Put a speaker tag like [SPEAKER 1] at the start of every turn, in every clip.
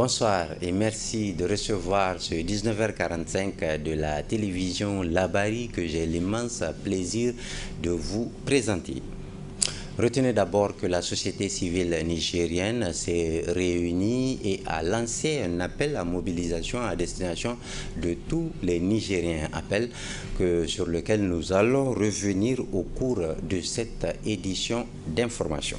[SPEAKER 1] Bonsoir et merci de recevoir ce 19h45 de la télévision Labari que j'ai l'immense plaisir de vous présenter. Retenez d'abord que la société civile nigérienne s'est réunie et a lancé un appel à mobilisation à destination de tous les Nigériens. Appel sur lequel nous allons revenir au cours de cette édition d'information.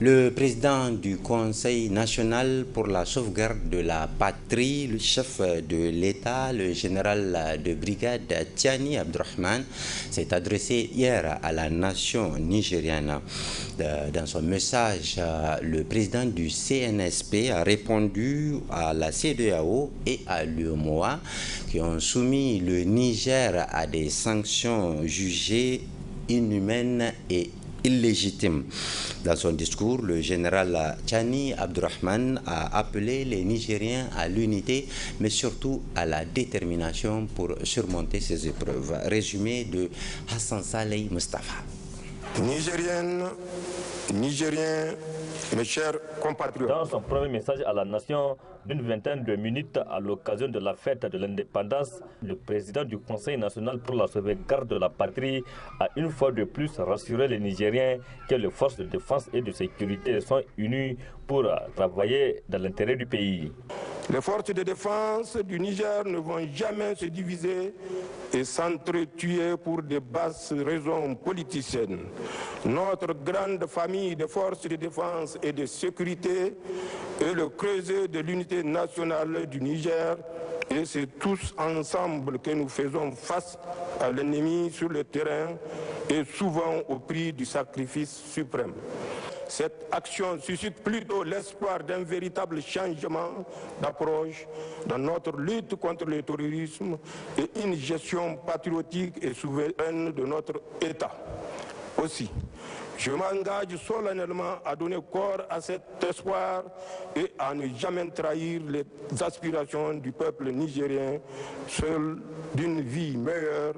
[SPEAKER 1] Le président du Conseil national pour la sauvegarde de la patrie, le chef de l'État, le général de brigade Tiani Abdourahmane, s'est adressé hier à la nation nigérienne. Dans son message, le président du CNSP a répondu à la CEDEAO et à l'UEMOA qui ont soumis le Niger à des sanctions jugées inhumaines et illégitime. Dans son discours, le général Tiani Abdourahmane a appelé les Nigériens à l'unité, mais surtout à la détermination pour surmonter ces épreuves. Résumé de Hassan Saleh Mustafa.
[SPEAKER 2] Nigériennes, Nigériens, mes chers compatriotes.
[SPEAKER 3] Dans son premier message à la nation d'une vingtaine de minutes à l'occasion de la fête de l'indépendance, le président du Conseil national pour la sauvegarde de la patrie a une fois de plus rassuré les Nigériens que les forces de défense et de sécurité sont unies pour travailler dans l'intérêt du pays.
[SPEAKER 2] Les forces de défense du Niger ne vont jamais se diviser et s'entretuer pour des basses raisons politiciennes. Notre grande famille de forces de défense et de sécurité est le creuset de l'unité nationale du Niger et c'est tous ensemble que nous faisons face à l'ennemi sur le terrain et souvent au prix du sacrifice suprême. Cette action suscite plutôt l'espoir d'un véritable changement d'approche dans notre lutte contre le terrorisme et une gestion patriotique et souveraine de notre État. Aussi, je m'engage solennellement à donner corps à cet espoir et à ne jamais trahir les aspirations du peuple nigérien, seul d'une vie meilleure,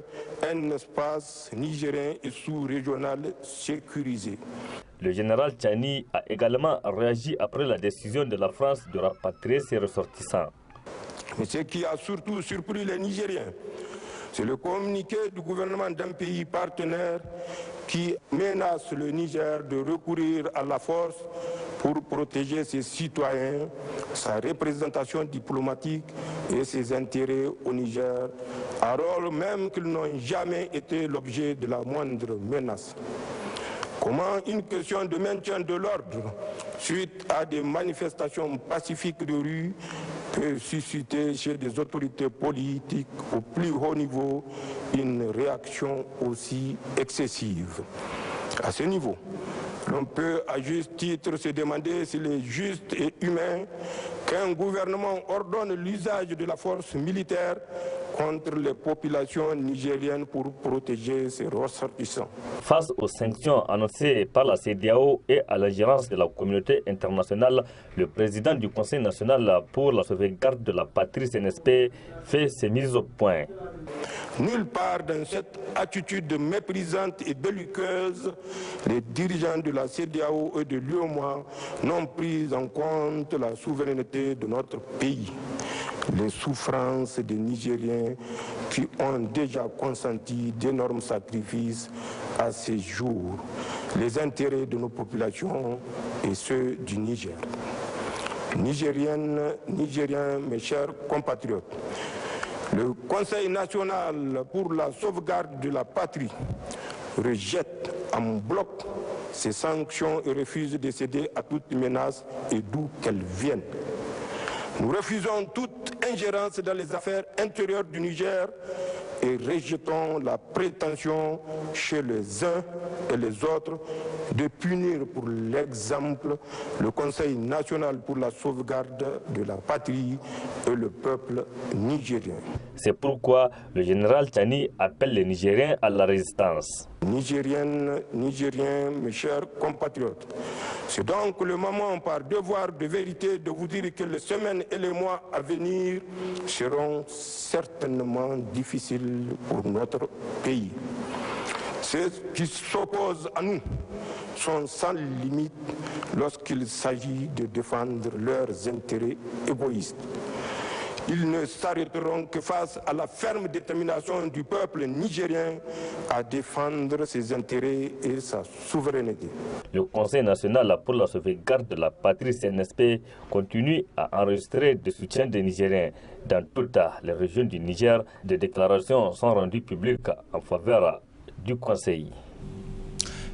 [SPEAKER 2] un espace nigérien et sous-régional sécurisé.
[SPEAKER 3] Le général Tiani a également réagi après la décision de la France de rapatrier ses ressortissants.
[SPEAKER 2] Mais ce qui a surtout surpris les Nigériens, c'est le communiqué du gouvernement d'un pays partenaire qui menace le Niger de recourir à la force pour protéger ses citoyens, sa représentation diplomatique et ses intérêts au Niger, alors même qu'ils n'ont jamais été l'objet de la moindre menace. Comment une question de maintien de l'ordre suite à des manifestations pacifiques de rue peut susciter chez des autorités politiques au plus haut niveau une réaction aussi excessive? À ce niveau, l'on peut à juste titre se demander s'il est juste et humain qu'un gouvernement ordonne l'usage de la force militaire contre les populations nigériennes pour protéger ses ressortissants.
[SPEAKER 3] Face aux sanctions annoncées par la CEDEAO et à l'ingérence de la communauté internationale, le président du Conseil national pour la sauvegarde de la patrie CNSP fait ses mises au point.
[SPEAKER 2] Nulle part dans cette attitude méprisante et belliqueuse, les dirigeants de la CEDEAO et de l'UEMOA n'ont pris en compte la souveraineté de notre pays, les souffrances des Nigériens qui ont déjà consenti d'énormes sacrifices à ces jours, les intérêts de nos populations et ceux du Niger. Nigériennes, Nigériens, mes chers compatriotes, le Conseil national pour la sauvegarde de la patrie rejette en bloc ces sanctions et refuse de céder à toute menace et d'où qu'elles viennent. Nous refusons toute ingérence dans les affaires intérieures du Niger et rejetons la prétention chez les uns et les autres de punir pour l'exemple le Conseil national pour la sauvegarde de la patrie et le peuple nigérien.
[SPEAKER 3] C'est pourquoi le général Tiani appelle les Nigériens à la résistance.
[SPEAKER 2] Nigériennes, Nigériens, mes chers compatriotes, c'est donc le moment par devoir de vérité de vous dire que les semaines et les mois à venir seront certainement difficiles pour notre pays. Ceux qui s'opposent à nous sont sans limite, lorsqu'il s'agit de défendre leurs intérêts égoïstes. Ils ne s'arrêteront que face à la ferme détermination du peuple nigérien à défendre ses intérêts et sa souveraineté.
[SPEAKER 3] Le Conseil national pour la sauvegarde de la patrie CNSP continue à enregistrer des soutiens des Nigériens. Dans toutes les régions du Niger, des déclarations sont rendues publiques en faveur du Conseil.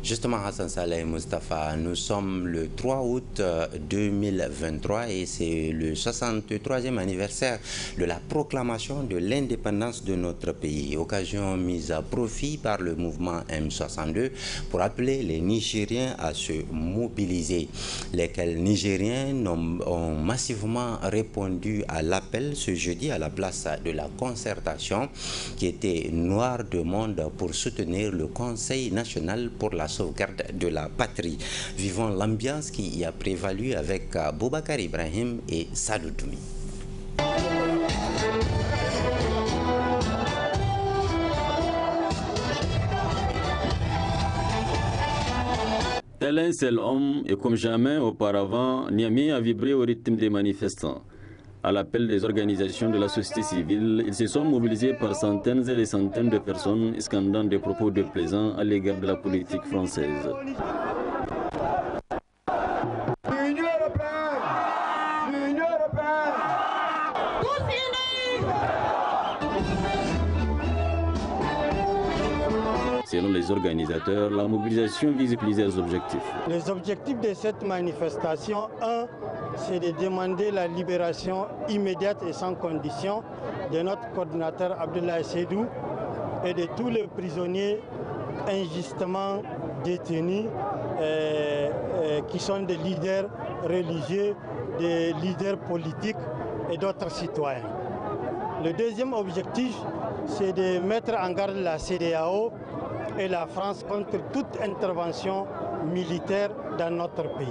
[SPEAKER 1] Justement, Hassan Saleh Mustafa, nous sommes le 3 août 2023 et c'est le 63e anniversaire de la proclamation de l'indépendance de notre pays. Occasion mise à profit par le mouvement M62 pour appeler les Nigériens à se mobiliser. Lesquels Nigériens ont massivement répondu à l'appel ce jeudi à la place de la concertation qui était noire de monde pour soutenir le Conseil national pour la sauvegarde de la patrie. Vivons l'ambiance qui y a prévalu avec Boubacar Ibrahim et Sadou Doumi.
[SPEAKER 4] Tel un seul homme et comme jamais auparavant, Niamey a vibré au rythme des manifestants. À l'appel des organisations de la société civile, ils se sont mobilisés par centaines et des centaines de personnes scandant des propos déplaisants à l'égard de la politique française.
[SPEAKER 5] L'Union européenne! L'Union européenne!
[SPEAKER 4] Selon les organisateurs, la mobilisation vise plusieurs objectifs.
[SPEAKER 6] Les objectifs de cette manifestation, c'est de demander la libération immédiate et sans condition de notre coordinateur Abdoulaye Seydou et de tous les prisonniers injustement détenus qui sont des leaders religieux, des leaders politiques et d'autres citoyens. Le deuxième objectif, c'est de mettre en garde la CEDEAO et la France contre toute intervention militaire dans notre pays.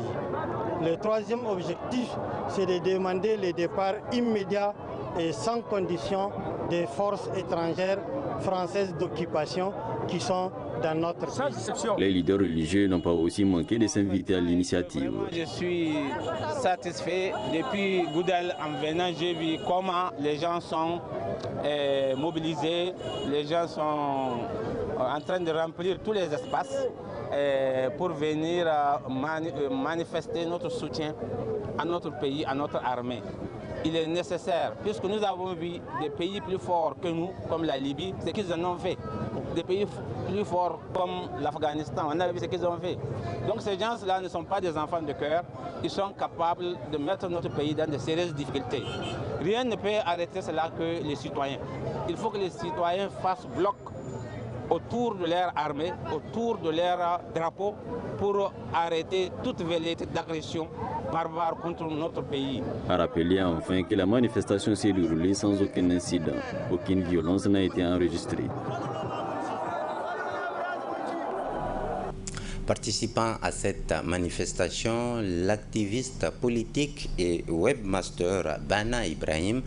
[SPEAKER 6] Le troisième objectif, c'est de demander le départ immédiat et sans condition des forces étrangères françaises d'occupation qui sont dans notre pays.
[SPEAKER 4] Les leaders religieux n'ont pas aussi manqué de s'inviter à l'initiative.
[SPEAKER 7] Je suis satisfait. Depuis Goudel, en venant, j'ai vu comment les gens sont mobilisés, les gens sont en train de remplir tous les espaces pour venir manifester notre soutien à notre pays, à notre armée. Il est nécessaire, puisque nous avons vu des pays plus forts que nous, comme la Libye, ce qu'ils en ont fait. Des pays plus forts comme l'Afghanistan, on a vu ce qu'ils ont fait. Donc ces gens-là ne sont pas des enfants de cœur, ils sont capables de mettre notre pays dans de sérieuses difficultés. Rien ne peut arrêter cela que les citoyens. Il faut que les citoyens fassent bloc autour de leur armée, autour de leur drapeau, pour arrêter toute velléité d'agression barbare contre notre pays.
[SPEAKER 4] A rappelé enfin que la manifestation s'est déroulée sans aucun incident. Aucune violence n'a été enregistrée.
[SPEAKER 1] Participant à cette manifestation, l'activiste politique et webmaster Bana Ibrahim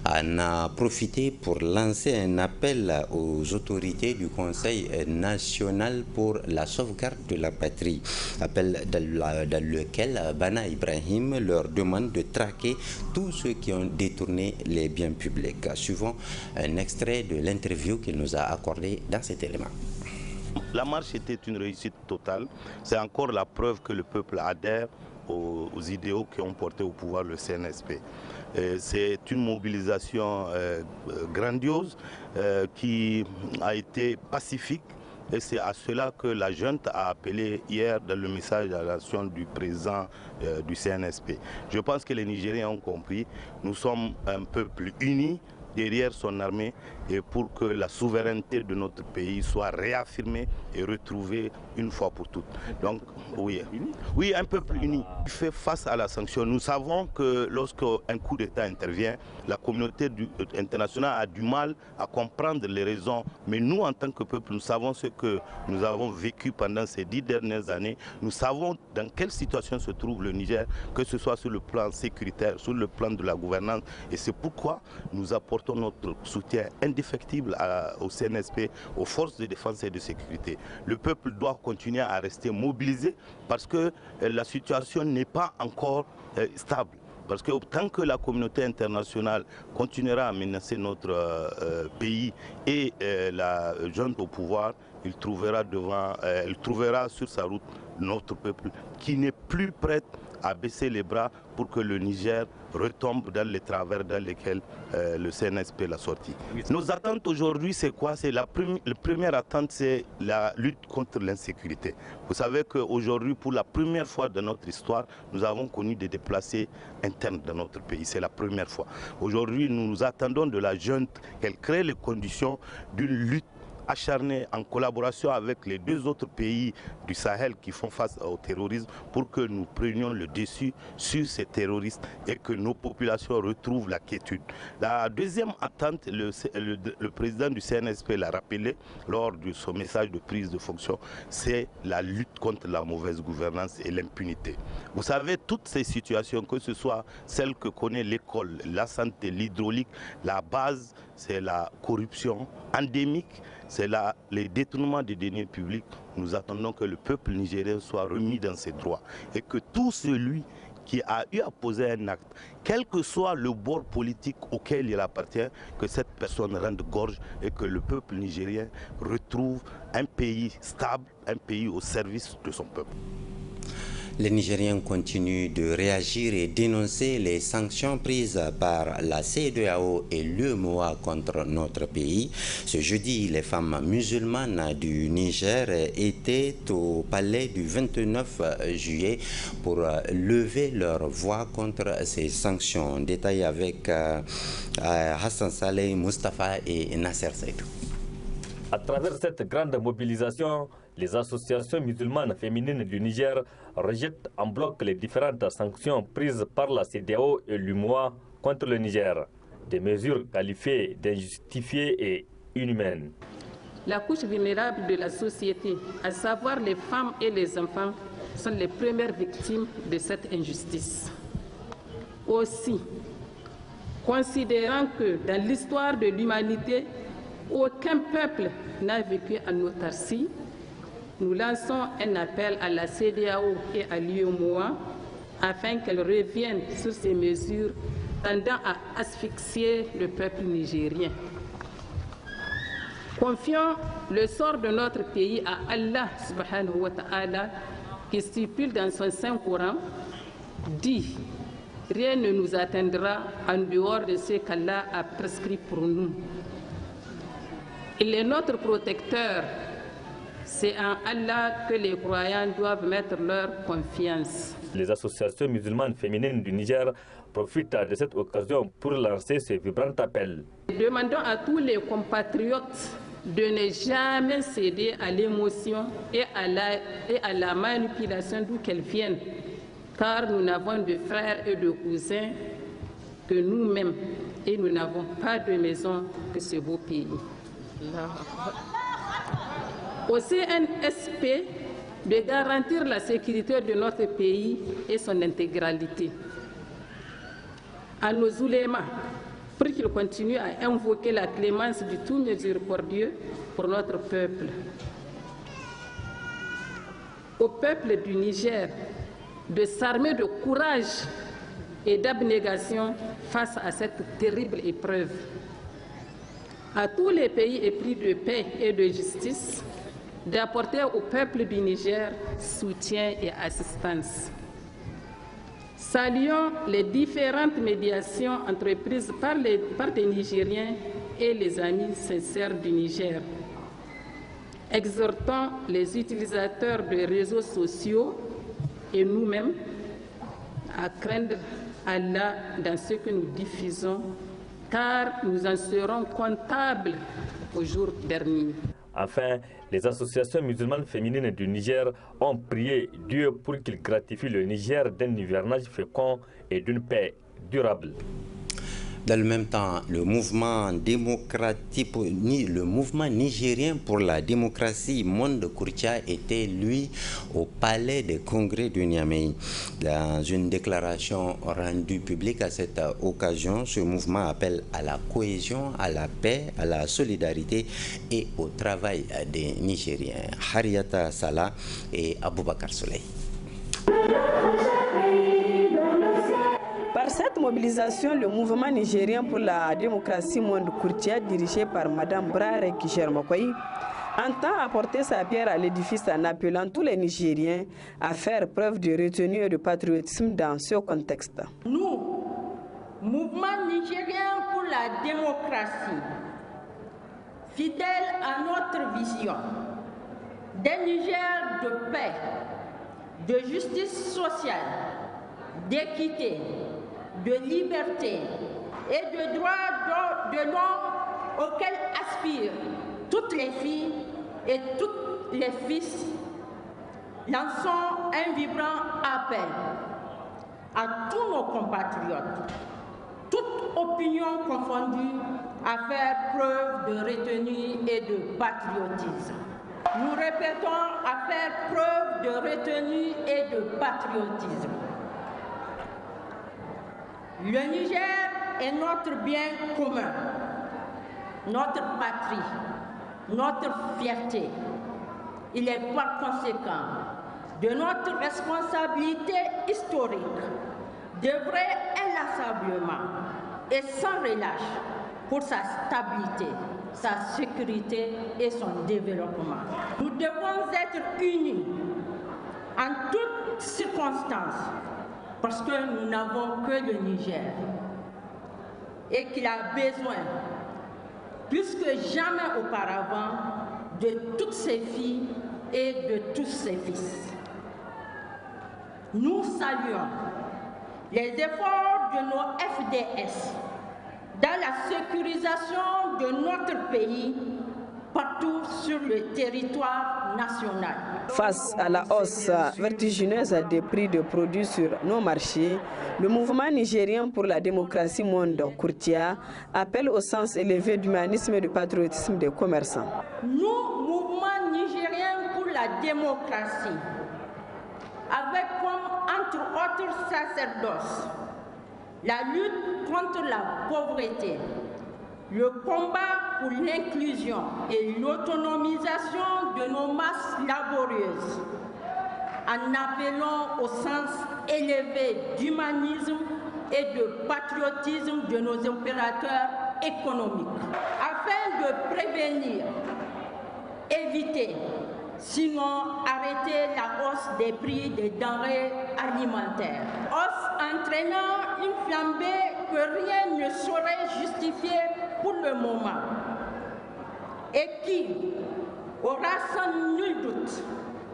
[SPEAKER 1] en a profité pour lancer un appel aux autorités du Conseil national pour la sauvegarde de la patrie. Appel dans lequel Bana Ibrahim leur demande de traquer tous ceux qui ont détourné les biens publics. Suivons un extrait de l'interview qu'il nous a accordé dans cet élément.
[SPEAKER 8] La marche était une réussite totale. C'est encore la preuve que le peuple adhère aux idéaux qui ont porté au pouvoir le CNSP. C'est une mobilisation grandiose qui a été pacifique. Et c'est à cela que la junte a appelé hier dans le message à l'action du président du CNSP. Je pense que les Nigériens ont compris. Nous sommes un peuple uni derrière son armée et pour que la souveraineté de notre pays soit réaffirmée et retrouvée une fois pour toutes. Donc oui, un peuple uni qui fait face à la sanction. Nous savons que lorsqu'un coup d'État intervient, la communauté internationale a du mal à comprendre les raisons. Mais nous, en tant que peuple, nous savons ce que nous avons vécu pendant ces 10 dernières années. Nous savons dans quelle situation se trouve le Niger, que ce soit sur le plan sécuritaire, sur le plan de la gouvernance. Et c'est pourquoi nous apportons apportons notre soutien indéfectible au CNSP, aux forces de défense et de sécurité. Le peuple doit continuer à rester mobilisé parce que la situation n'est pas encore stable. Parce que tant que la communauté internationale continuera à menacer notre pays et la junte au pouvoir, il trouvera sur sa route notre peuple qui n'est plus prêt à baisser les bras pour que le Niger retombe dans les travers dans lesquels le CNSP l'a sorti. Nos attentes aujourd'hui, c'est quoi? La première attente, c'est la lutte contre l'insécurité. Vous savez qu'aujourd'hui, pour la première fois de notre histoire, nous avons connu des déplacés internes dans notre pays. C'est la première fois. Aujourd'hui, nous attendons de la junte qu'elle crée les conditions d'une lutte acharnée en collaboration avec les deux autres pays du Sahel qui font face au terrorisme pour que nous prenions le dessus sur ces terroristes et que nos populations retrouvent la quiétude. La deuxième attente, le président du CNSP l'a rappelé lors de son message de prise de fonction, c'est la lutte contre la mauvaise gouvernance et l'impunité. Vous savez, toutes ces situations, que ce soit celle que connaît l'école, la santé, l'hydraulique, la base, c'est la corruption endémique, c'est les détournements des deniers publics. Nous attendons que le peuple nigérien soit remis dans ses droits et que tout celui qui a eu à poser un acte, quel que soit le bord politique auquel il appartient, que cette personne rende gorge et que le peuple nigérien retrouve un pays stable, un pays au service de son peuple.
[SPEAKER 1] Les Nigériens continuent de réagir et dénoncer les sanctions prises par la CEDEAO et l'UEMOA contre notre pays. Ce jeudi, les femmes musulmanes du Niger étaient au palais du 29 juillet pour lever leur voix contre ces sanctions. Détail avec Hassan Saleh, Mustafa et Nasser Saïdou.
[SPEAKER 3] À travers cette grande mobilisation, les associations musulmanes féminines du Niger rejettent en bloc les différentes sanctions prises par la CEDEAO et l'UEMOA contre le Niger, des mesures qualifiées d'injustifiées et inhumaines.
[SPEAKER 9] La couche vulnérable de la société, à savoir les femmes et les enfants, sont les premières victimes de cette injustice. Aussi, considérant que dans l'histoire de l'humanité, aucun peuple n'a vécu en autarcie, nous lançons un appel à la CEDEAO et à l'UEMOA afin qu'elles reviennent sur ces mesures tendant à asphyxier le peuple nigérien. Confions le sort de notre pays à Allah subhanahu wa ta'ala qui stipule dans son Saint-Coran, dit « Rien ne nous atteindra en dehors de ce qu'Allah a prescrit pour nous. » Il est notre protecteur. C'est en Allah que les croyants doivent mettre leur confiance.
[SPEAKER 3] Les associations musulmanes féminines du Niger profitent de cette occasion pour lancer ce vibrant appel.
[SPEAKER 9] Demandons à tous les compatriotes de ne jamais céder à l'émotion et à la manipulation d'où qu'elle vienne, car nous n'avons de frères et de cousins que nous-mêmes et nous n'avons pas de maison que ce beau pays. Au CNSP de garantir la sécurité de notre pays et son intégralité. À nos oulémas, pour qu'ils continuent à invoquer la clémence du tout miséricordieux pour notre peuple. Au peuple du Niger de s'armer de courage et d'abnégation face à cette terrible épreuve. À tous les pays épris de paix et de justice, d'apporter au peuple du Niger soutien et assistance. Saluons les différentes médiations entreprises par des Nigériens et les amis sincères du Niger. Exhortons les utilisateurs de réseaux sociaux et nous-mêmes à craindre Allah dans ce que nous diffusons, car nous en serons comptables au jour dernier.
[SPEAKER 3] Enfin, les associations musulmanes féminines du Niger ont prié Dieu pour qu'il gratifie le Niger d'un hivernage fécond et d'une paix durable.
[SPEAKER 1] Dans le même temps, le mouvement nigérien pour la démocratie, Monde Kourtia, était, lui, au palais des congrès de Niamey. Dans une déclaration rendue publique à cette occasion, ce mouvement appelle à la cohésion, à la paix, à la solidarité et au travail des Nigériens. Harriata Salah et Aboubakar Soleil.
[SPEAKER 10] Par cette mobilisation, le mouvement nigérien pour la démocratie Monde Kourtia, dirigé par Mme Brare Kishermakoy, entend apporter sa pierre à l'édifice en appelant tous les Nigériens à faire preuve de retenue et de patriotisme dans ce contexte.
[SPEAKER 11] Nous, mouvement nigérien pour la démocratie, fidèles à notre vision d'un Niger de paix, de justice sociale, d'équité, de liberté et de droits de l'homme auxquels aspirent toutes les filles et tous les fils, lançons un vibrant appel à tous nos compatriotes, toute opinion confondue, à faire preuve de retenue et de patriotisme. Nous répétons, à faire preuve de retenue et de patriotisme. Le Niger est notre bien commun, notre patrie, notre fierté. Il est par conséquent de notre responsabilité historique d'œuvrer inlassablement et sans relâche pour sa stabilité, sa sécurité et son développement. Nous devons être unis en toutes circonstances parce que nous n'avons que le Niger et qu'il a besoin, plus que jamais auparavant, de toutes ses filles et de tous ses fils. Nous saluons les efforts de nos FDS dans la sécurisation de notre pays partout sur le territoire national.
[SPEAKER 10] Face à la hausse vertigineuse des prix de produits sur nos marchés, le mouvement nigérien pour la démocratie Monde Kourtia appelle au sens élevé d'humanisme et de patriotisme des commerçants.
[SPEAKER 11] Nous, mouvement nigérien pour la démocratie, avec comme entre autres sacerdoces la lutte contre la pauvreté, le combat pour l'inclusion et l'autonomisation de nos masses laborieuses, en appelant au sens élevé d'humanisme et de patriotisme de nos opérateurs économiques, afin de prévenir, éviter, sinon arrêter la hausse des prix des denrées alimentaires. Hausse entraînant une flambée que rien ne saurait justifier pour le moment et qui aura sans nul doute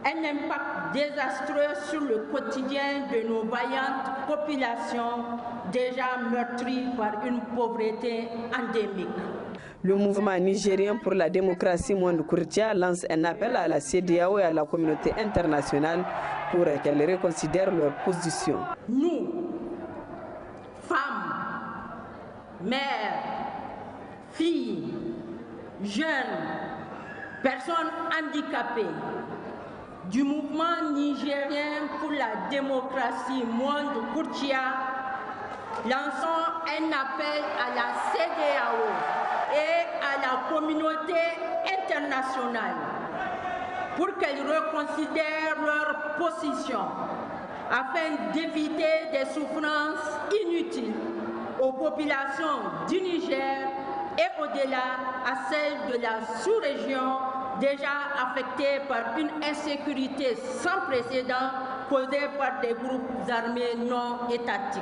[SPEAKER 11] un impact désastreux sur le quotidien de nos vaillantes populations déjà meurtries par une pauvreté endémique.
[SPEAKER 10] Le mouvement nigérien pour la démocratie Monde Kourtia lance un appel à la CEDEAO et à la communauté internationale pour qu'elle reconsidère leur position.
[SPEAKER 11] Nous, femmes, mères, filles, jeunes, personnes handicapées, du mouvement nigérien pour la démocratie Monde Kourtia, lançons un appel à la CEDEAO et à la communauté internationale pour qu'elles reconsidèrent leur position afin d'éviter des souffrances inutiles aux populations du Niger et au-delà à celles de la sous-région déjà affectées par une insécurité sans précédent causée par des groupes armés non étatiques.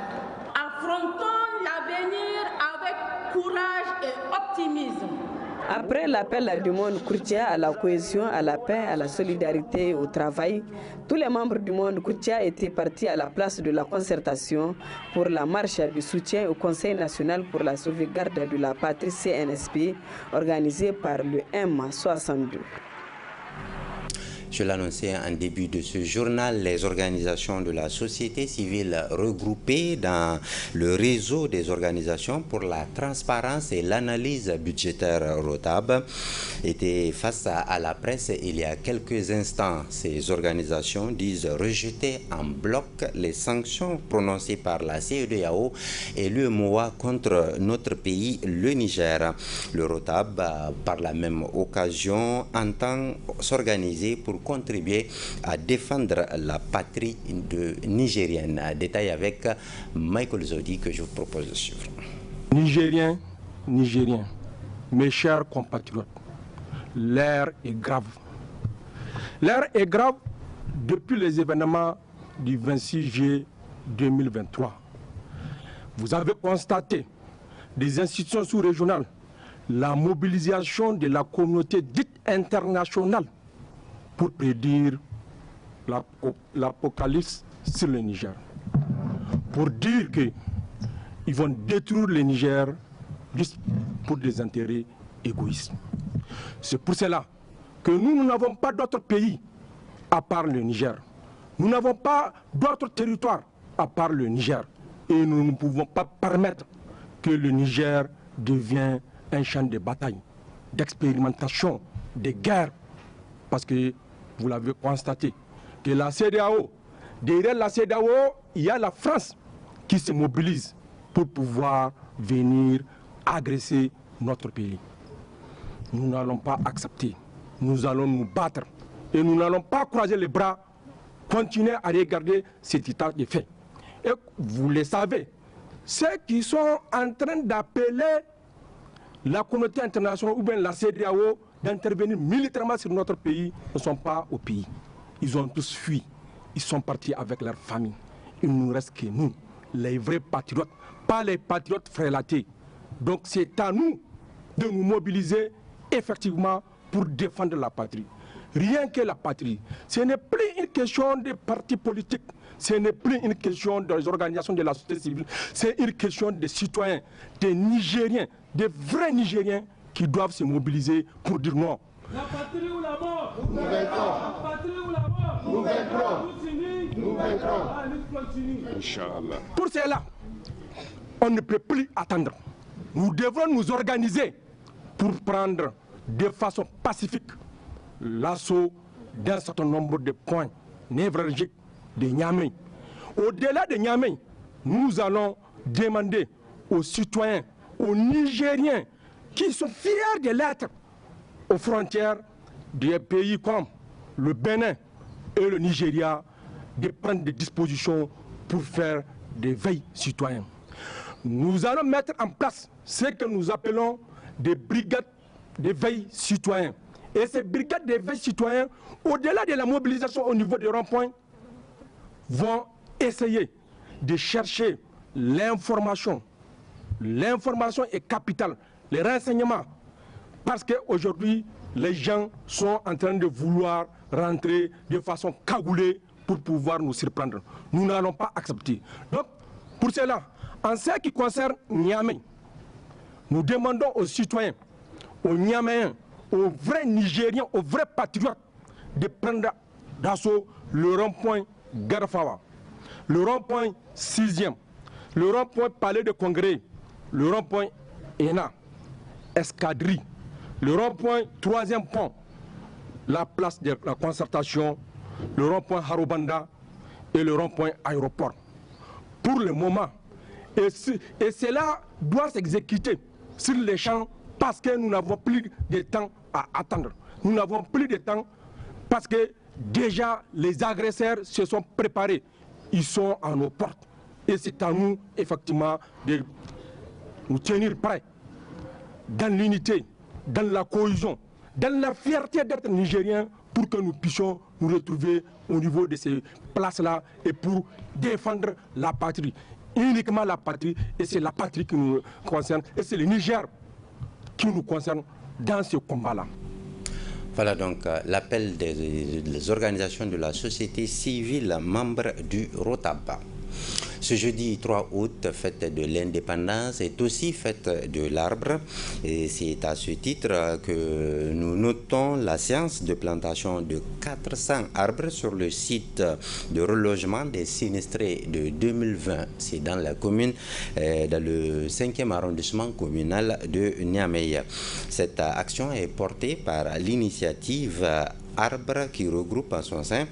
[SPEAKER 11] Affrontons l'avenir avec courage et optimisme.
[SPEAKER 10] Après l'appel du Monde Kourtia à la cohésion, à la paix, à la solidarité et au travail, tous les membres du Monde Kourtia étaient partis à la place de la concertation pour la marche de soutien au Conseil national pour la sauvegarde de la patrie CNSP organisée par le M62.
[SPEAKER 1] Je l'annonçais en début de ce journal, les organisations de la société civile regroupées dans le réseau des organisations pour la transparence et l'analyse budgétaire ROTAB étaient face à la presse il y a quelques instants. Ces organisations disent rejeter en bloc les sanctions prononcées par la CEDEAO et l'UEMOA contre notre pays, le Niger. Le ROTAB, par la même occasion, entend s'organiser pour contribuer à défendre la patrie nigérienne. Détail avec Michael Zodi que je vous propose de suivre.
[SPEAKER 2] Nigériens, mes chers compatriotes, l'heure est grave. L'heure est grave depuis les événements du 26 juillet 2023. Vous avez constaté des institutions sous-régionales, la mobilisation de la communauté dite internationale pour prédire l'apocalypse sur le Niger. Pour dire qu'ils vont détruire le Niger juste pour des intérêts égoïstes. C'est pour cela que nous n'avons pas d'autre pays à part le Niger. Nous n'avons pas d'autre territoire à part le Niger. Et nous ne pouvons pas permettre que le Niger devienne un champ de bataille, d'expérimentation, de guerre. Parce que vous l'avez constaté, que la CEDEAO, derrière la CEDEAO, il y a la France qui se mobilise pour pouvoir venir agresser notre pays. Nous n'allons pas accepter. Nous allons nous battre. Et nous n'allons pas croiser les bras, continuer à regarder cet état de fait. Et vous le savez, ceux qui sont en train d'appeler la communauté internationale ou bien la CEDEAO d'intervenir militairement sur notre pays ne sont pas au pays. Ils ont tous fui. Ils sont partis avec leur famille. Il ne nous reste que nous, les vrais patriotes, pas les patriotes frélatés. Donc c'est à nous de nous mobiliser effectivement pour défendre la patrie. Rien que la patrie. Ce n'est plus une question de partis politiques. Ce n'est plus une question des organisations de la société civile. C'est une question des citoyens, des Nigériens, des vrais Nigériens qui doivent se mobiliser pour dire non.
[SPEAKER 5] La patrie ou la mort. Nous vaincrons. La patrie ou la mort. Nous vaincrons. Nous vaincrons.
[SPEAKER 2] Inch'Allah. Pour cela, on ne peut plus attendre. Nous devons nous organiser pour prendre de façon pacifique l'assaut d'un certain nombre de points névralgiques de Niamey. Au-delà de Niamey, nous allons demander aux citoyens, aux Nigériens qui sont fiers de l'être aux frontières des pays comme le Bénin et le Nigeria de prendre des dispositions pour faire des veilles citoyennes. Nous allons mettre en place ce que nous appelons des brigades de veille citoyennes. Et ces brigades de veille citoyennes, au-delà de la mobilisation au niveau des ronds-points, vont essayer de chercher l'information. L'information est capitale, les renseignements. Parce qu'aujourd'hui, les gens sont en train de vouloir rentrer de façon cagoulée pour pouvoir nous surprendre. Nous n'allons pas accepter. Donc, pour cela, en ce qui concerne Niamey, nous demandons aux citoyens, aux Niaméens, aux vrais Nigériens, aux vrais patriotes, de prendre d'assaut le rond-point Garfawa, le rond-point 6e, le rond-point Palais de Congrès, le rond-point ENA, Escadrille, le rond-point 3e pont, la place de la concertation, le rond-point Harobanda et le rond-point aéroport. Pour le moment, et cela doit s'exécuter sur les champs parce que nous n'avons plus de temps à attendre. Nous n'avons plus de temps parce que déjà les agresseurs se sont préparés. Ils sont à nos portes. Et c'est à nous, effectivement, de nous tenir prêts dans l'unité, dans la cohésion, dans la fierté d'être Nigériens pour que nous puissions nous retrouver au niveau de ces places-là et pour défendre la patrie. Uniquement la patrie, et c'est la patrie qui nous concerne, et c'est le Niger qui nous concerne dans ce combat-là.
[SPEAKER 1] Voilà donc l'appel des organisations de la société civile membres du ROTAB. Ce jeudi 3 août, fête de l'indépendance, est aussi fête de l'arbre. Et c'est à ce titre que nous notons la séance de plantation de 400 arbres sur le site de relogement des sinistrés de 2020. C'est dans la commune, dans le 5e arrondissement communal de Niamey. Cette action est portée par l'initiative Arbre qui regroupe en son sein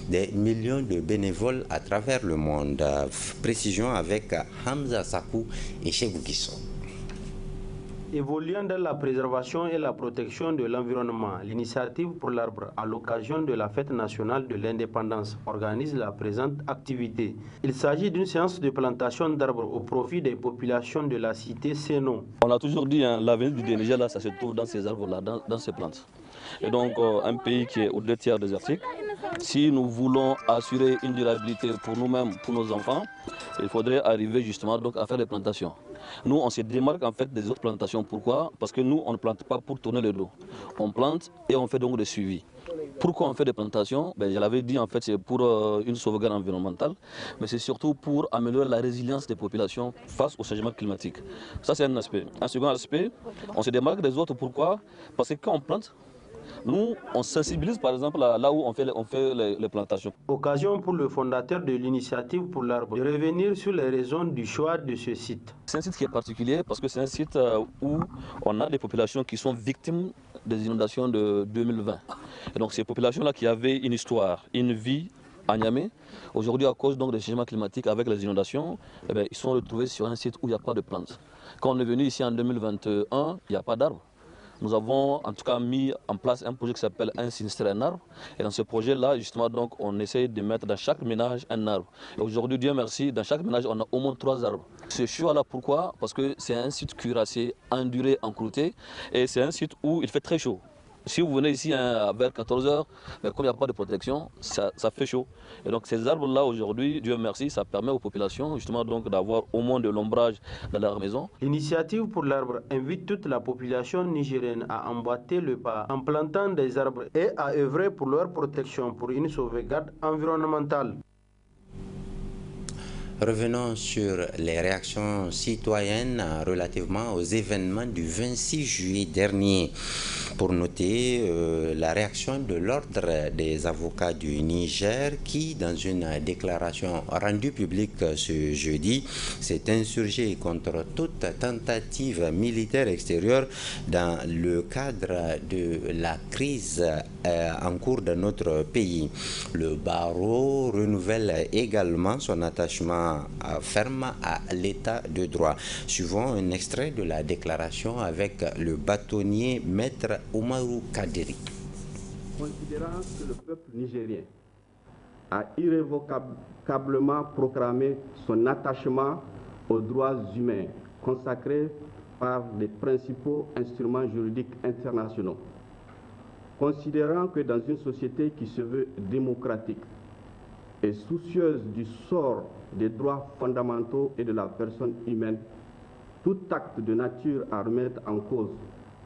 [SPEAKER 1] des millions de bénévoles à travers le monde. Précision avec Hamza Sakou et Chebou Guisson.
[SPEAKER 12] Évoluant dans la préservation et la protection de l'environnement, l'initiative pour l'arbre à l'occasion de la fête nationale de l'indépendance organise la présente activité. Il s'agit d'une séance de plantation d'arbres au profit des populations de la cité Sénon.
[SPEAKER 13] On a toujours dit, l'avenir du Niger, là, ça se trouve dans ces arbres-là, dans ces plantes. Et donc, un pays qui est aux 2 tiers désertique, si nous voulons assurer une durabilité pour nous-mêmes, pour nos enfants, il faudrait arriver justement donc à faire des plantations. Nous, on se démarque en fait des autres plantations. Pourquoi? Parce que nous, on ne plante pas pour tourner le dos. On plante et on fait donc des suivis. Pourquoi on fait des plantations? Je l'avais dit, en fait, c'est pour une sauvegarde environnementale, mais c'est surtout pour améliorer la résilience des populations face au changement climatique. Ça, c'est un aspect. Un second aspect, on se démarque des autres. Pourquoi? Parce que quand on plante, nous, on sensibilise par exemple là où on fait les plantations.
[SPEAKER 12] Occasion pour le fondateur de l'initiative pour l'arbre de revenir sur les raisons du choix de ce site.
[SPEAKER 13] C'est un site qui est particulier parce que c'est un site où on a des populations qui sont victimes des inondations de 2020. Et donc ces populations-là qui avaient une histoire, une vie à Niamey, aujourd'hui à cause donc des changements climatiques avec les inondations, ils sont retrouvés sur un site où il n'y a pas de plantes. Quand on est venu ici en 2021, il n'y a pas d'arbres. Nous avons en tout cas mis en place un projet qui s'appelle Un sinistré un arbre. Et dans ce projet-là, justement, donc, on essaie de mettre dans chaque ménage un arbre. Et aujourd'hui, Dieu merci, dans chaque ménage, on a au moins 3 arbres. Ce choix-là, pourquoi? Parce que c'est un site cuirassé, enduré, encrouté. Et c'est un site où il fait très chaud. Si vous venez ici vers 14 h, comme il n'y a pas de protection, ça fait chaud. Et donc ces arbres-là aujourd'hui, Dieu merci, ça permet aux populations justement donc d'avoir au moins de l'ombrage dans leur maison.
[SPEAKER 12] L'initiative pour l'arbre invite toute la population nigérienne à emboîter le pas en plantant des arbres et à œuvrer pour leur protection pour une sauvegarde environnementale.
[SPEAKER 1] Revenons sur les réactions citoyennes relativement aux événements du 26 juillet dernier. Pour noter la réaction de l'Ordre des avocats du Niger qui, dans une déclaration rendue publique ce jeudi, s'est insurgé contre toute tentative militaire extérieure dans le cadre de la crise en cours dans notre pays. Le barreau renouvelle également son attachement ferme à l'état de droit. Suivons un extrait de la déclaration avec le bâtonnier maître Oumarou Kadiri.
[SPEAKER 14] Considérant que le peuple nigérien a irrévocablement proclamé son attachement aux droits humains consacrés par les principaux instruments juridiques internationaux, considérant que dans une société qui se veut démocratique et soucieuse du sort des droits fondamentaux et de la personne humaine, tout acte de nature à remettre en cause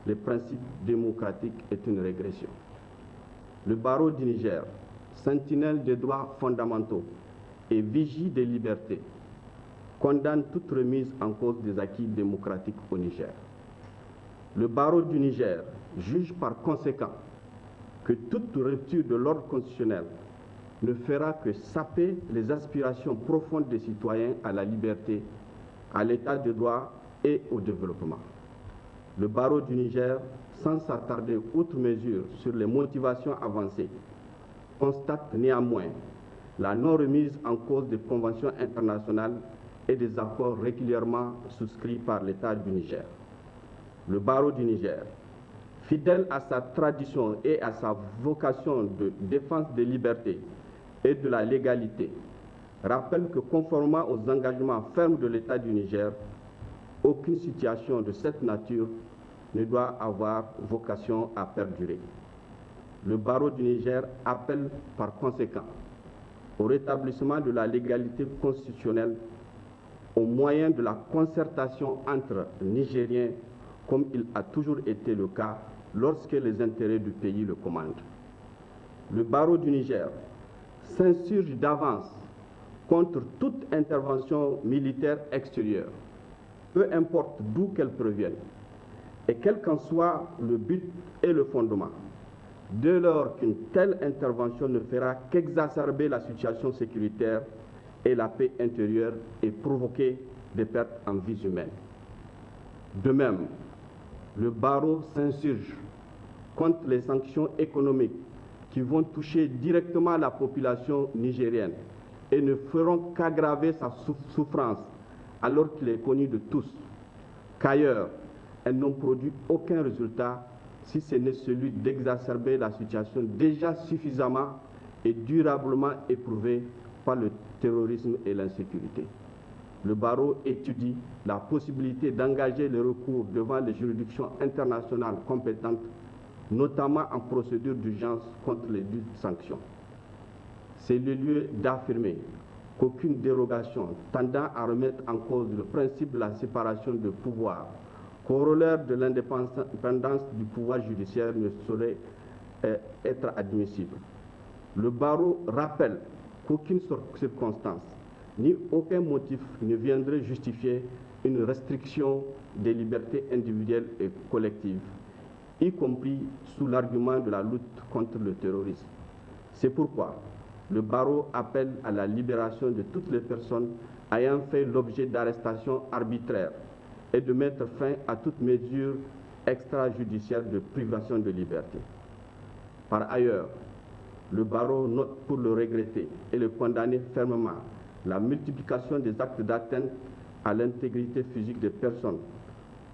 [SPEAKER 14] les principes démocratiques est une régression. Le barreau du Niger, sentinelle des droits fondamentaux et vigie des libertés, condamne toute remise en cause des acquis démocratiques au Niger. Le barreau du Niger juge par conséquent que toute rupture de l'ordre constitutionnel ne fera que saper les aspirations profondes des citoyens à la liberté, à l'état de droit et au développement. Le barreau du Niger, sans s'attarder outre mesure sur les motivations avancées, constate néanmoins la non-remise en cause des conventions internationales et des accords régulièrement souscrits par l'État du Niger. Le barreau du Niger, fidèle à sa tradition et à sa vocation de défense des libertés et de la légalité, rappelle que conformément aux engagements fermes de l'État du Niger, aucune situation de cette nature ne doit avoir vocation à perdurer. Le barreau du Niger appelle par conséquent au rétablissement de la légalité constitutionnelle au moyen de la concertation entre Nigériens, comme il a toujours été le cas lorsque les intérêts du pays le commandent. Le barreau du Niger s'insurge d'avance contre toute intervention militaire extérieure, peu importe d'où qu'elle provienne, et quel qu'en soit le but et le fondement, dès lors qu'une telle intervention ne fera qu'exacerber la situation sécuritaire et la paix intérieure et provoquer des pertes en vies humaines. De même, le barreau s'insurge contre les sanctions économiques qui vont toucher directement la population nigérienne et ne feront qu'aggraver sa souffrance alors qu'il est connu de tous qu'ailleurs, elles n'ont produit aucun résultat si ce n'est celui d'exacerber la situation déjà suffisamment et durablement éprouvée par le terrorisme et l'insécurité. Le barreau étudie la possibilité d'engager le recours devant les juridictions internationales compétentes, notamment en procédure d'urgence contre les dites sanctions. C'est le lieu d'affirmer qu'aucune dérogation tendant à remettre en cause le principe de la séparation de pouvoir, corollaire de l'indépendance du pouvoir judiciaire, ne saurait être admissible. Le barreau rappelle qu'aucune circonstance ni aucun motif ne viendrait justifier une restriction des libertés individuelles et collectives, y compris sous l'argument de la lutte contre le terrorisme. C'est pourquoi le barreau appelle à la libération de toutes les personnes ayant fait l'objet d'arrestations arbitraires et de mettre fin à toute mesure extrajudiciaire de privation de liberté. Par ailleurs, le barreau note pour le regretter et le condamner fermement la multiplication des actes d'atteinte à l'intégrité physique des personnes,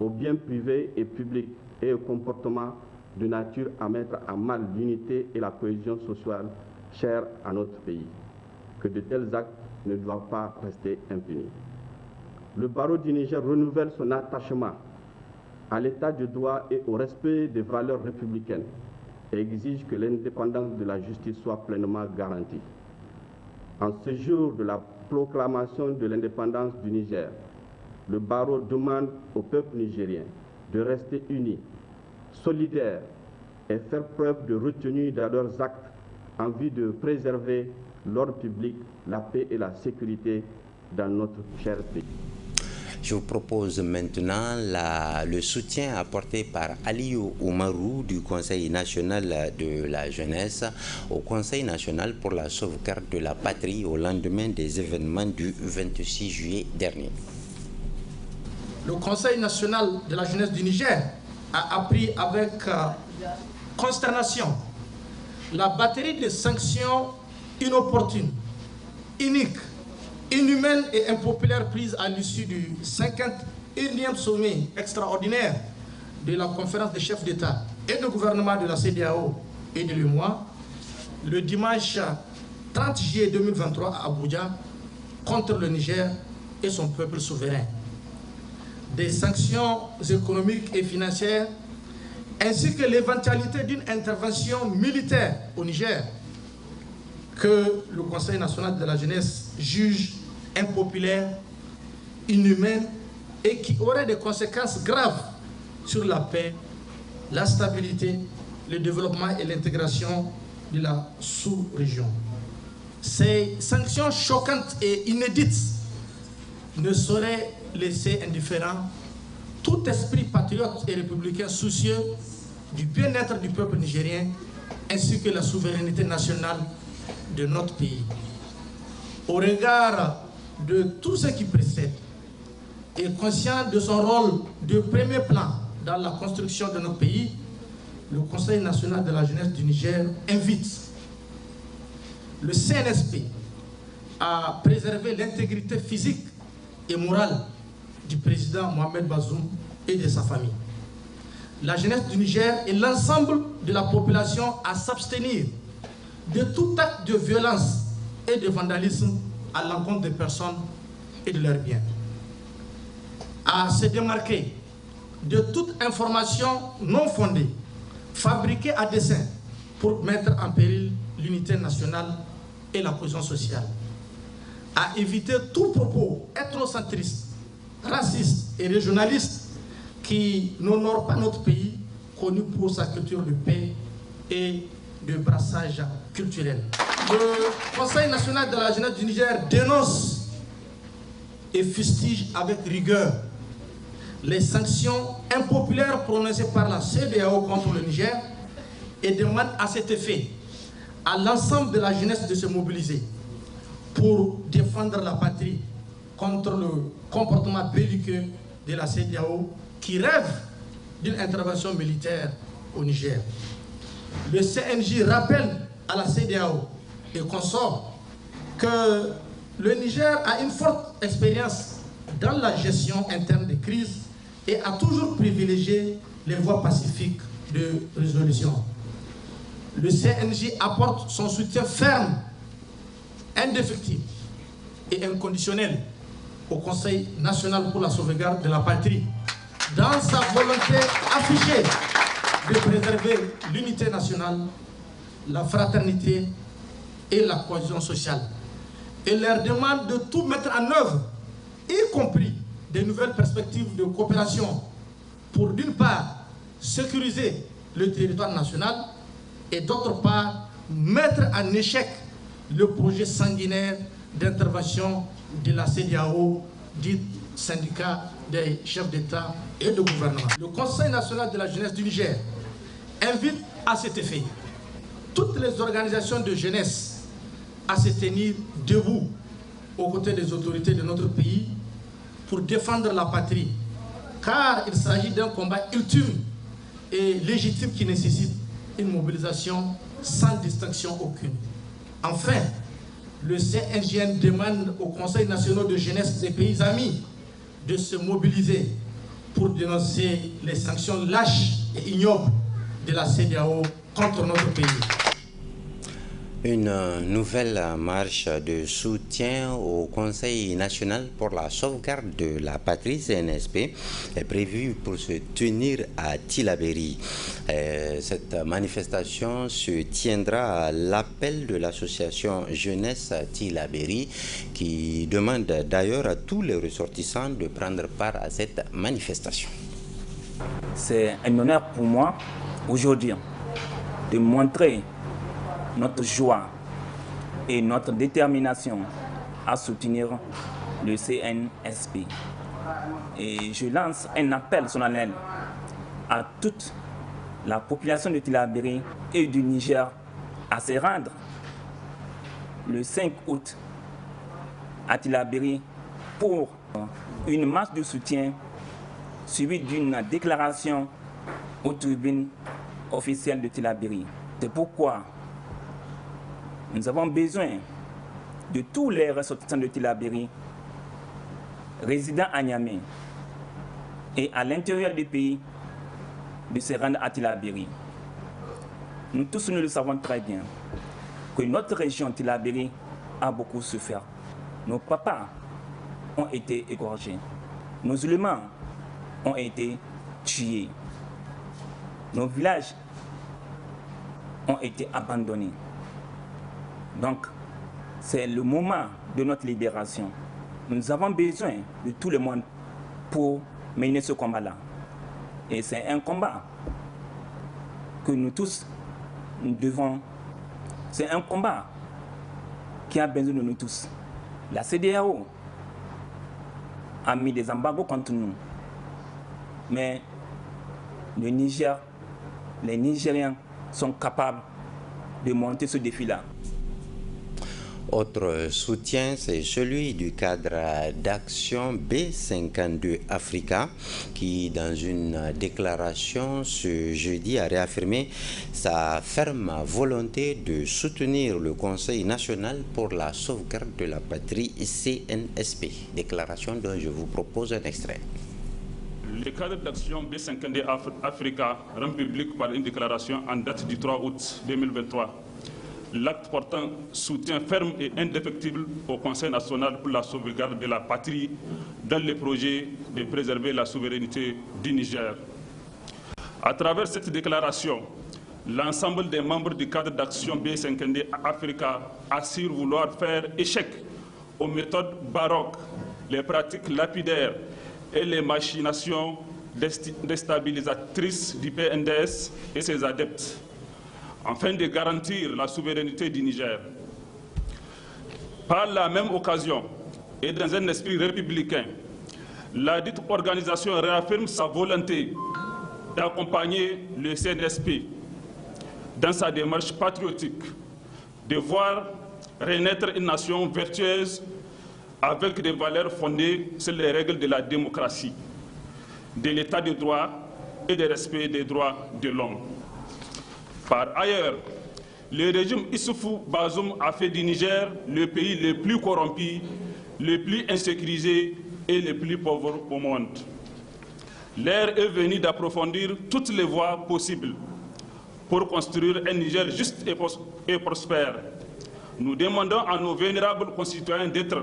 [SPEAKER 14] aux biens privés et publics et aux comportements de nature à mettre à mal l'unité et la cohésion sociale chère à notre pays, que de tels actes ne doivent pas rester impunis. Le barreau du Niger renouvelle son attachement à l'état de droit et au respect des valeurs républicaines et exige que l'indépendance de la justice soit pleinement garantie. En ce jour de la proclamation de l'indépendance du Niger, le barreau demande au peuple nigérien de rester unis, solidaires et faire preuve de retenue dans leurs actes en vue de préserver l'ordre public, la paix et la sécurité dans notre cher pays.
[SPEAKER 1] Je vous propose maintenant le soutien apporté par Aliou Oumarou du Conseil national de la jeunesse au Conseil national pour la sauvegarde de la patrie au lendemain des événements du 26 juillet dernier.
[SPEAKER 15] Le Conseil national de la jeunesse du Niger a appris avec consternation la batterie de sanctions inopportunes, iniques, inhumaines et impopulaires prises à l'issue du 51e sommet extraordinaire de la conférence des chefs d'État et de gouvernement de la CEDEAO et de l'UEMOA le dimanche 30 juillet 2023 à Abuja contre le Niger et son peuple souverain. Des sanctions économiques et financières ainsi que l'éventualité d'une intervention militaire au Niger que le Conseil national de la jeunesse juge impopulaire, inhumaine et qui aurait des conséquences graves sur la paix, la stabilité, le développement et l'intégration de la sous-région. Ces sanctions choquantes et inédites ne sauraient laisser indifférent tout esprit patriote et républicain soucieux du bien-être du peuple nigérien ainsi que la souveraineté nationale de notre pays. Au regard de tout ce qui précède et conscient de son rôle de premier plan dans la construction de notre pays, le Conseil national de la jeunesse du Niger invite le CNSP à préserver l'intégrité physique et morale du président Mohamed Bazoum et de sa famille. La jeunesse du Niger et l'ensemble de la population à s'abstenir de tout acte de violence et de vandalisme à l'encontre des personnes et de leurs biens. À se démarquer de toute information non fondée, fabriquée à dessein pour mettre en péril l'unité nationale et la cohésion sociale. À éviter tout propos ethnocentriste, raciste et régionaliste qui n'honore pas notre pays, connu pour sa culture de paix et de brassage culturel. Le Conseil national de la jeunesse du Niger dénonce et fustige avec rigueur les sanctions impopulaires prononcées par la CEDEAO contre le Niger et demande à cet effet à l'ensemble de la jeunesse de se mobiliser pour défendre la patrie contre le comportement belliqueux de la CEDEAO qui rêve d'une intervention militaire au Niger. Le CNJ rappelle à la CEDEAO et consorts que le Niger a une forte expérience dans la gestion interne des crises et a toujours privilégié les voies pacifiques de résolution. Le CNJ apporte son soutien ferme, indéfectible et inconditionnel au Conseil national pour la sauvegarde de la patrie, dans sa volonté affichée de préserver l'unité nationale, la fraternité et la cohésion sociale, et leur demande de tout mettre en œuvre, y compris des nouvelles perspectives de coopération pour d'une part sécuriser le territoire national et d'autre part mettre en échec le projet sanguinaire d'intervention de la CEDEAO, dit syndicat des chefs d'État et de gouvernement. Le Conseil national de la jeunesse du Niger invite à cet effet toutes les organisations de jeunesse à se tenir debout aux côtés des autorités de notre pays pour défendre la patrie, car il s'agit d'un combat ultime et légitime qui nécessite une mobilisation sans distinction aucune. Enfin, le CNJN demande aux conseils nationaux de jeunesse des pays amis de se mobiliser pour dénoncer les sanctions lâches et ignobles de la CEDEAO contre notre pays.
[SPEAKER 1] Une nouvelle marche de soutien au Conseil national pour la sauvegarde de la patrie, CNSP, est prévue pour se tenir à Tillabéri. Cette manifestation se tiendra à l'appel de l'association Jeunesse Tillabéri, qui demande d'ailleurs à tous les ressortissants de prendre part à cette manifestation.
[SPEAKER 16] C'est un honneur pour moi aujourd'hui de montrer notre joie et notre détermination à soutenir le CNSP. Et je lance un appel solennel à toute la population de Tillabéri et du Niger à se rendre le 5 août à Tillabéri pour une marche de soutien suivie d'une déclaration aux tribunes officielles de Tillabéri. C'est pourquoi nous avons besoin de tous les ressortissants de Tillabéri, résidant à Niamey et à l'intérieur du pays, de se rendre à Tillabéri. Nous tous nous le savons très bien que notre région Tillabéri a beaucoup souffert. Nos papas ont été égorgés, nos éléments ont été tués, nos villages ont été abandonnés. Donc, c'est le moment de notre libération. Nous avons besoin de tout le monde pour mener ce combat-là. Et c'est un combat que nous tous, nous devons... C'est un combat qui a besoin de nous tous. La CEDEAO a mis des embargos contre nous. Mais le Niger, les Nigériens sont capables de monter ce défi-là.
[SPEAKER 1] Autre soutien, c'est celui du cadre d'action B52 Africa qui, dans une déclaration ce jeudi, a réaffirmé sa ferme volonté de soutenir le Conseil national pour la sauvegarde de la patrie CNSP. Déclaration dont je vous propose un extrait.
[SPEAKER 17] Le cadre d'action B52 Africa rend public par une déclaration en date du 3 août 2023 l'acte portant soutien ferme et indéfectible au Conseil national pour la sauvegarde de la patrie dans le projet de préserver la souveraineté du Niger. À travers cette déclaration, l'ensemble des membres du cadre d'action B52 Africa assure vouloir faire échec aux méthodes baroques, les pratiques lapidaires et les machinations déstabilisatrices du PNDS et ses adeptes, afin de garantir la souveraineté du Niger. Par la même occasion, et dans un esprit républicain, la dite organisation réaffirme sa volonté d'accompagner le CNSP dans sa démarche patriotique, de voir renaître une nation vertueuse avec des valeurs fondées sur les règles de la démocratie, de l'état de droit et du respect des droits de l'homme. Par ailleurs, le régime Issoufou Bazoum a fait du Niger le pays le plus corrompu, le plus insécurisé et le plus pauvre au monde. L'heure est venue d'approfondir toutes les voies possibles pour construire un Niger juste et prospère. Nous demandons à nos vénérables concitoyens d'être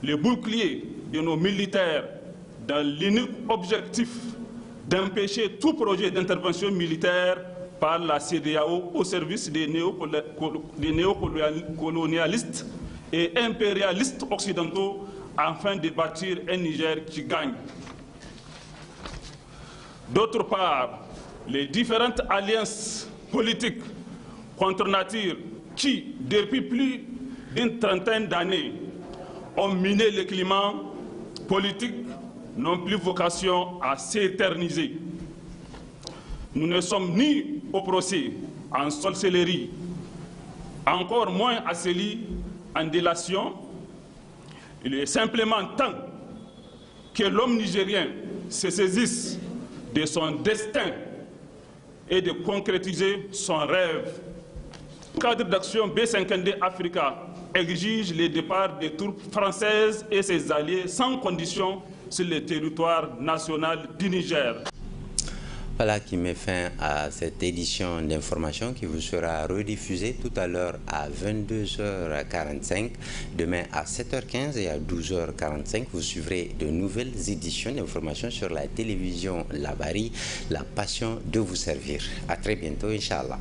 [SPEAKER 17] le bouclier de nos militaires dans l'unique objectif d'empêcher tout projet d'intervention militaire par la CEDEAO au service des néocolonialistes et impérialistes occidentaux afin de bâtir un Niger qui gagne. D'autre part, les différentes alliances politiques contre nature qui, depuis plus d'une trentaine d'années, ont miné le climat politique n'ont plus vocation à s'éterniser. Nous ne sommes ni au procès en sorcellerie, encore moins à celui en délation. Il est simplement temps que l'homme nigérien se saisisse de son destin et de concrétiser son rêve. Le cadre d'action B52 Africa exige le départ des troupes françaises et ses alliés sans condition sur le territoire national du Niger.
[SPEAKER 1] Voilà qui met fin à cette édition d'information qui vous sera rediffusée tout à l'heure à 22h45, demain à 7h15 et à 12h45. Vous suivrez de nouvelles éditions d'information sur la télévision Labari, la passion de vous servir. À très bientôt, Inch'Allah.